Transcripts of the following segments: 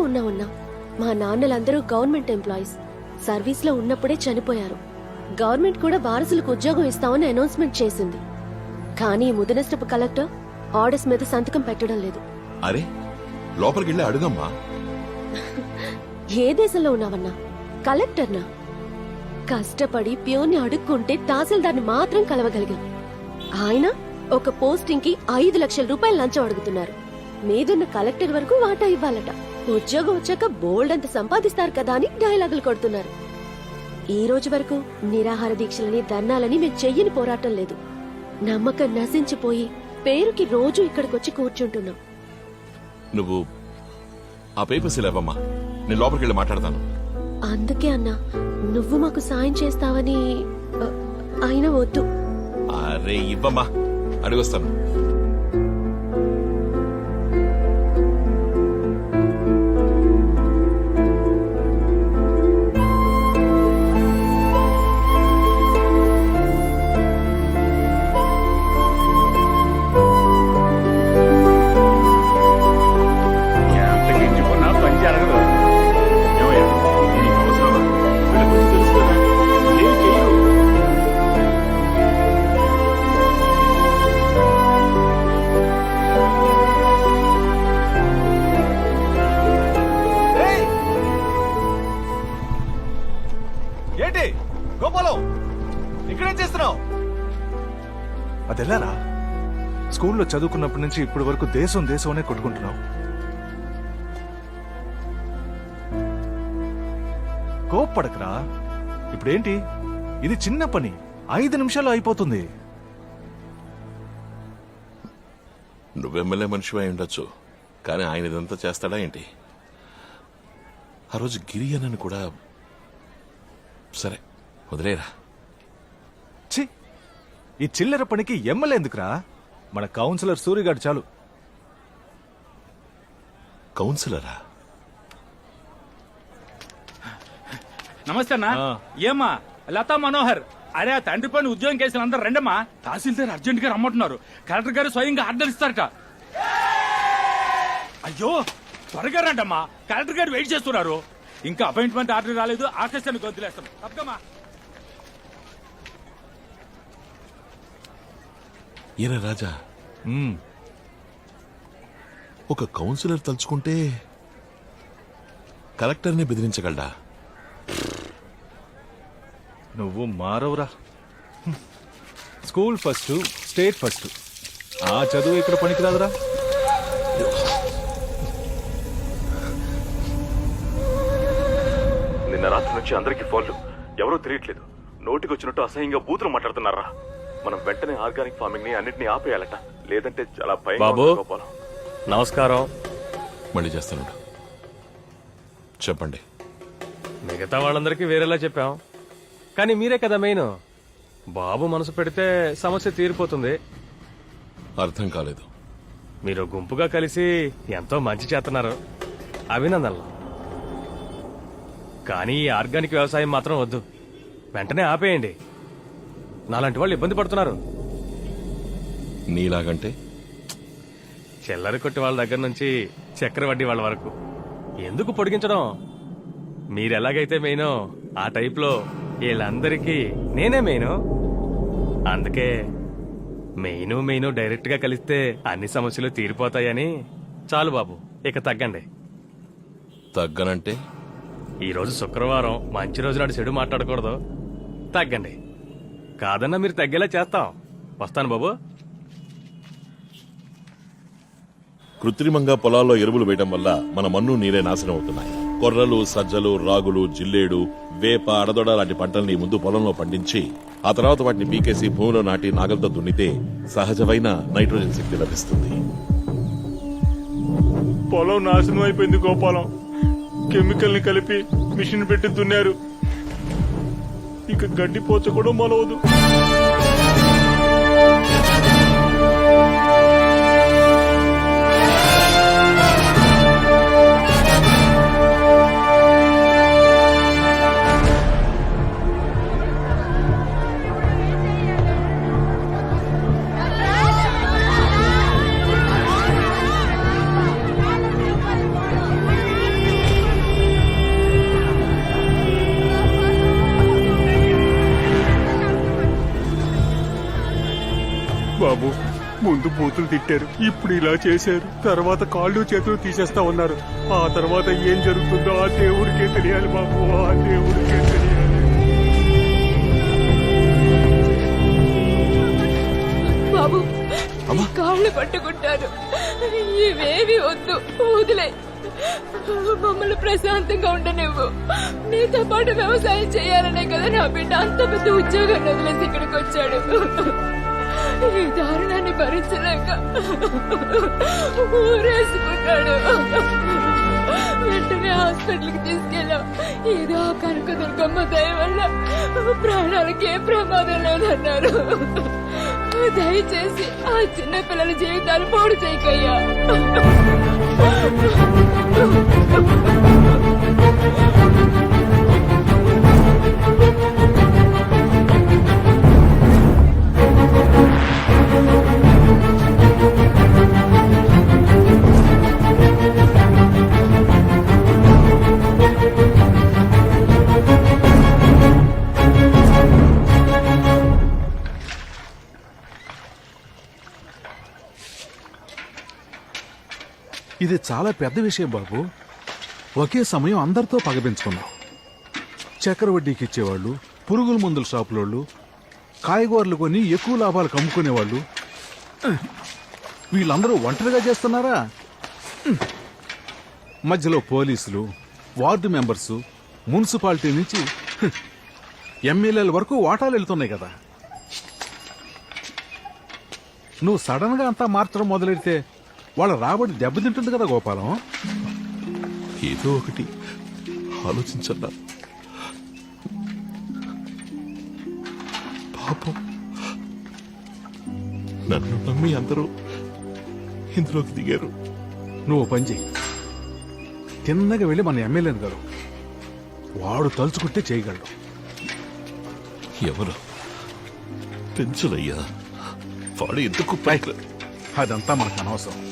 ఉన్నా మా నాన్నలందరూ government employees. Service లో ఉన్నప్పుడే చనిపోయారు. గవర్నమెంట్ కూడా వారసులకు ఉద్యోగం ఇస్తామని అనౌన్స్మెంట్ చేసింది. కానీ ముదనష్టపు కలెక్టర్ ఆర్డర్స్ మీద సంతకం పెట్టడం లేదు. అరే లోపలికి వెళ్ళి అడుగమ్మా. ఏ దేశంలో ఉన్నావన్నా? కలెక్టర్నా? కష్టపడి ప్యూర్ని అడుక్కుంటే తహసీల్దార్ని మాత్రం కలవగలిగాం. ఆయన ఒక పోస్టింగ్ కి 5 లక్షల రూపాయలు లంచం అడుగుతున్నారు. మీదున్న కలెక్టర్ వరకు వాటా ఇవ్వాలట. ఉద్యోగం వచ్చాక బోల్డ్ అంత సంపాదిస్తారు కదా అని డైలాగులు కొడుతున్నారు. ఈ రోజు వరకు నిరాహార దీక్షలని ధర్నాలని మేము చెయ్యని పోరాటం లేదు. నమ్మకం నశించిపోయి పేరుకి రోజు ఇక్కడికొచ్చి కూర్చుంటున్నాం. నువ్వు ఆ పేపర్స్ ఇవ్వమ్మా, నేను లోపలికి వెళ్ళి మాట్లాడతాను. అందుకే అన్నా నువ్వు మాకు సాయం చేస్తావని. అయినా వద్దు. అరే ఇవ్వమ్మా, అడిగొస్తాను. ఏంటి గోపాలం, ఇక్కడేం చేస్తున్నావు? అదెల్లారా? స్కూల్లో చదువుకున్నప్పటి నుంచి ఇప్పటి వరకు దేశం దేశం అనే కొట్టుకుంటున్నావు. కోప్పడకరా. ఇప్పుడేంటి, ఇది చిన్న పని, 5 నిమిషాల్లో అయిపోతుంది. నువ్వెమ్మెల్యే మనిషి అయి ఉండొచ్చు, కానీ ఆయన ఇదంతా చేస్తాడా ఏంటి? ఆ రోజు గిరి అన్నని కూడా. సరే వదిలేరా. ఛీ, ఈ చిల్లర పనికి ఎమ్మెల్యే ఎందుకురా? మన కౌన్సిలర్ సూర్యగాడు చాలు. కౌన్సిలరా? నమస్తే అన్నా. ఏమ్మా లతా మనోహర్, అరే ఆ తండ్రి పని ఉద్యోగం కేసులు అందరు రండమ్మా. తహసీల్దార్ అర్జెంట్ గా రమ్మంటున్నారు. కలెక్టర్ గారు స్వయంగా ఆర్డర్ ఇస్తారట. అయ్యో త్వరగా రండమ్మా, కలెక్టర్ గారు వెయిట్ చేస్తున్నారు. ఇంకా అపాయింట్మెంట్ ఆర్డర్ రాలేదు. ఆకాశాన్ని గొంతులేస్తాం. తప్పకమ్మా. ఈయన రాజా, ఒక కౌన్సిలర్ తలుచుకుంటే కలెక్టర్ని బెదిరించగలడా? నువ్వు మారవురా. School first, state first. ఆ చదువు ఇక్కడ పనికిరాదురా. నిన్న రాత్రి నుంచి అందరికీ ఫోన్లు, ఎవరూ తెలియట్లేదు. నోటికి వచ్చినట్టు అసహ్యంగా బూతులు మాట్లాడుతున్నారా. మనం వెంటనే ఆర్గానిక్ ఫార్మింగ్ ని అన్నిటినీ ఆపేయాలట, లేదంటే చాలా బాబు నమస్కారం. మళ్ళీ చేస్తాను, చెప్పండి. మిగతా వాళ్ళందరికీ వేరేలా చెప్పాం, కానీ మీరే కదా మెయిన్. బాబు మనసు పెడితే సమస్య తీరిపోతుంది. అర్థం కాలేదు. మీరు గుంపుగా కలిసి ఎంతో మంచి చేస్తున్నారు, అభినందనలు. కానీ ఈ ఆర్గానిక్ వ్యవసాయం మాత్రం వద్దు, వెంటనే ఆపేయండి. నాలాంటి వాళ్ళు ఇబ్బంది పడుతున్నారు. నీలాగంటే చిల్లర కొట్టి వాళ్ళ దగ్గర నుంచి చక్కెర వడ్డీ వాళ్ళ వరకు ఎందుకు పొడిగించడం? మీరెలాగైతే మెయినో ఆ టైప్లో వీళ్ళందరికీ నేనే మెయిను. అందుకే మెయిను డైరెక్ట్ గా కలిస్తే అన్ని సమస్యలు తీరిపోతాయని. చాలు బాబు, ఇక తగ్గండి. తగ్గనంటే? ఈ రోజు శుక్రవారం, మంచి రోజు నాడు చెడు మాట్లాడకూడదు. తగ్గండి. కాదన్నా మీరు తగ్గేలా చేస్తాం. వస్తాను బాబు. కృత్రిమంగా పొలాల్లో ఎరువులు వేయడం వల్ల మన మన్ను నీరే నాశనం అవుతున్నాయి. కొర్రలు, సజ్జలు, రాగులు, జిల్లేడు, వేప, అడదొడ లాంటి పంటల్ని ముందు పొలంలో పండించి ఆ తర్వాత వాటిని పీకేసి భూమిలో నాటి నాగలతో దున్నితే సహజమైన నైట్రోజన్ శక్తి లభిస్తుంది. పొలం నాశనం అయిపోయింది గోపాలం. కెమికల్ ని కలిపి మిషన్ పెట్టి దున్నారు. ఇక గడ్డి పోచ కూడా మొలవదు. ముందు బూతులు తిట్టారు, ఇప్పుడు ఇలా చేశారు, తర్వాత కాళ్ళు చేతులు తీసేస్తా ఉన్నారు. ఆ తర్వాత ఏం జరుగుతుందో ఆ దేవుడికే తెలియాలి బాబు, ఆ దేవుడికే తెలియాలి. బాబు కాళ్ళు పట్టుకుంటారు, ఇవేవి వద్దు, వదిలే. మమ్మల్ని ప్రశాంతంగా ఉండనివ్వు. నీతో పాటు వ్యవసాయం చేయాలనే కదా నా బిడ్డ అంత పెద్ద ఉద్యోగాన్ని వదిలేసి ఇక్కడికి వచ్చాడు. ఈ దారుణాన్ని భరించలేక ఊరేసుకున్నాడు. వెంటనే హాస్పిటల్కి తీసుకెళ్ళాం. ఏదో కనుక దుర్గమ్మ దయ వల్ల ప్రాణాలకి ఏ ప్రమాదం లేదన్నారు. దయచేసి ఆ చిన్న పిల్లల జీవితాలు పాడు చేయకయ్యా. ఇది చాలా పెద్ద విషయం బాబు. ఒకే సమయం అందరితో పగపించుకున్నాం. చక్కెర వడ్డీకి ఇచ్చేవాళ్ళు, పురుగుల మందుల షాపులోళ్ళు, కాయగూరలు కొని ఎక్కువ లాభాలు కమ్ముకునేవాళ్ళు, వీళ్ళందరూ ఒంటరిగా చేస్తున్నారా? మధ్యలో పోలీసులు, వార్డు మెంబర్స్, మున్సిపాలిటీ నుంచి ఎమ్మెల్యేల వరకు వాటాలు వెళ్తున్నాయి కదా. నువ్వు సడన్ గా అంతా మార్చడం మొదలెడితే వాళ్ళ రాబడి దెబ్బతింటుంది కదా గోపాలం. ఏదో ఒకటి ఆలోచించన్నా. పాపం నన్ను నమ్మి అందరూ ఇందులోకి దిగారు. నువ్వు పని చెయ్యి, తిన్నగా వెళ్ళి మన ఎమ్మెల్యేని గారు, వాడు తలుచుకుంటే చేయగలడు. ఎవరు? పెంచులయ్యా, వాడు ఎందుకు అదంతా మనకు అనవసరం.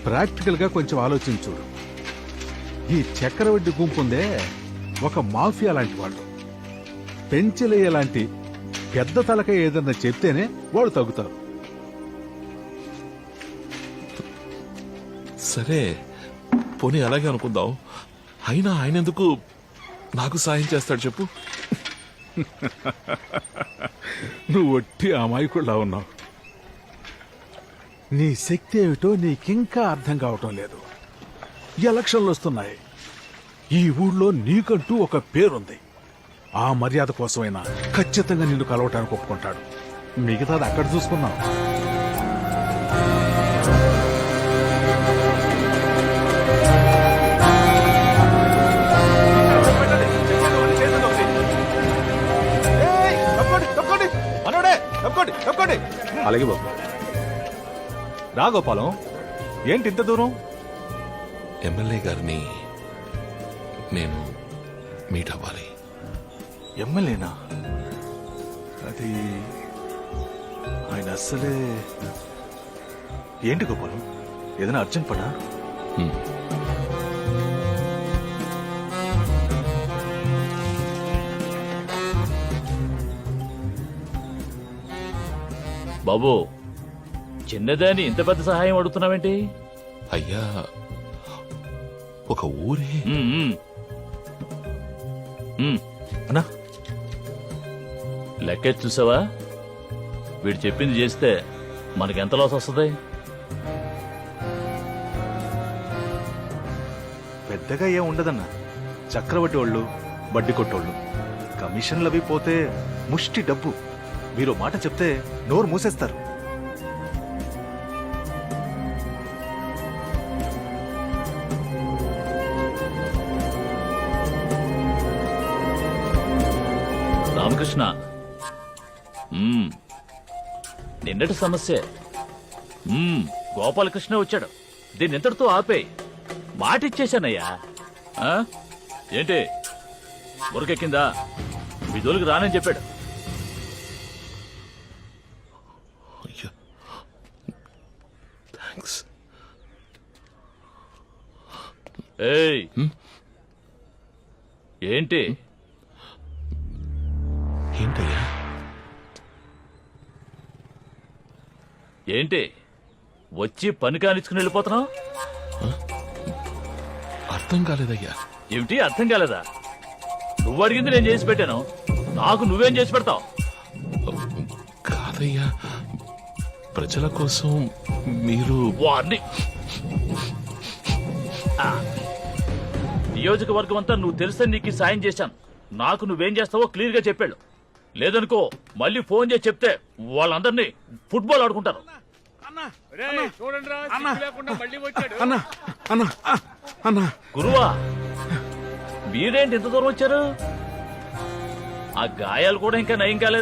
ప్రాక్టికల్ గా కొంచెం ఆలోచించుడు. ఈ చక్రవడ్డీ గుంపు ఉందే, ఒక మాఫియా లాంటి వాళ్ళు. పెంచలయ్య లాంటి పెద్ద తలక ఏదన్నా చెప్తేనే వాళ్ళు తగ్గుతారు. సరే పోనీ అలాగే అనుకుందాం. అయినా ఆయన ఎందుకు నాకు సాయం చేస్తాడు చెప్పు? నువ్వు ఒట్టి అమాయకుల్లా ఉన్నావు. నీ శక్తి ఏమిటో నీకింకా అర్థం కావటం లేదు. ఎలక్షన్లు వస్తున్నాయి. ఈ ఊళ్ళో నీకంటూ ఒక పేరుంది. ఆ మర్యాద కోసమైనా ఖచ్చితంగా నిన్ను కలవటానికి ఒప్పుకుంటాడు. మిగతాది అక్కడ చూసుకున్నావు. అలాగే బాబు. రా గోపాలం, ఏంటి ఇంత దూరం? ఎమ్మెల్యే గారిని నేను మీట్ అవ్వాలి. ఎమ్మెల్యేనా? అది ఆయన అస్సలే. ఏంటి గోపాలం, ఏదైనా అర్జెంట్ పడా? బాబు, చిన్నదాని ఇంత పెద్ద సహాయం అడుగుతున్నావేంటి? అయ్యా, ఒక ఊరే అన్నా, లెక్కేసి చూసావా? వీడు చెప్పింది చేస్తే మనకెంత లాస్ వస్తుంది? పెద్దగా ఏం ఉండదన్నా. చక్రవడ్డీ వాళ్ళు, వడ్డీ కొట్టోళ్ళు, కమిషన్లు అవి పోతే ముష్టి డబ్బు. మీరు మాట చెప్తే నోరు మూసేస్తారు. రామకృష్ణ, నిన్నటి సమస్య గోపాలకృష్ణ వచ్చాడు. దీన్ని ఇంతటితో ఆపే మాటిచ్చేశానయ్యా. ఏంటి ఊరికెక్కిందా? మీ జోలికి రానని చెప్పాడు. అయ్యా, థాంక్స్. ఏయ్, ఏంటి? ఏంటయ్యా? ఏంటి వచ్చి పని కానిచ్చుకుని వెళ్ళిపోతున్నావు? అర్థం కాలేదయ్యా. ఏమిటి అర్థం కాలేదా? నువ్వు అడిగింది నేను చేసి పెట్టాను, నాకు నువ్వేం చేసి పెడతావు? కాదయ్యా, ప్రజల కోసం మీరు వారిని నియోజకవర్గం అంతా నువ్వు తెలిసే నీకు ఈ సాయం చేశాను. నాకు నువ్వేం చేస్తావో క్లియర్ గా చెప్పాడు. లేదనుకో మళ్ళీ ఫోన్ చేసి చెప్తే వాళ్ళందరినీ ఫుట్బాల్ ఆడుకుంటారు. అన్నా అన్నా అన్నా గురువా, మీరేంటి ఇంత దూరం వచ్చారు? ఆ గాయాలు కూడా ఇంకా నయం కాలేదు.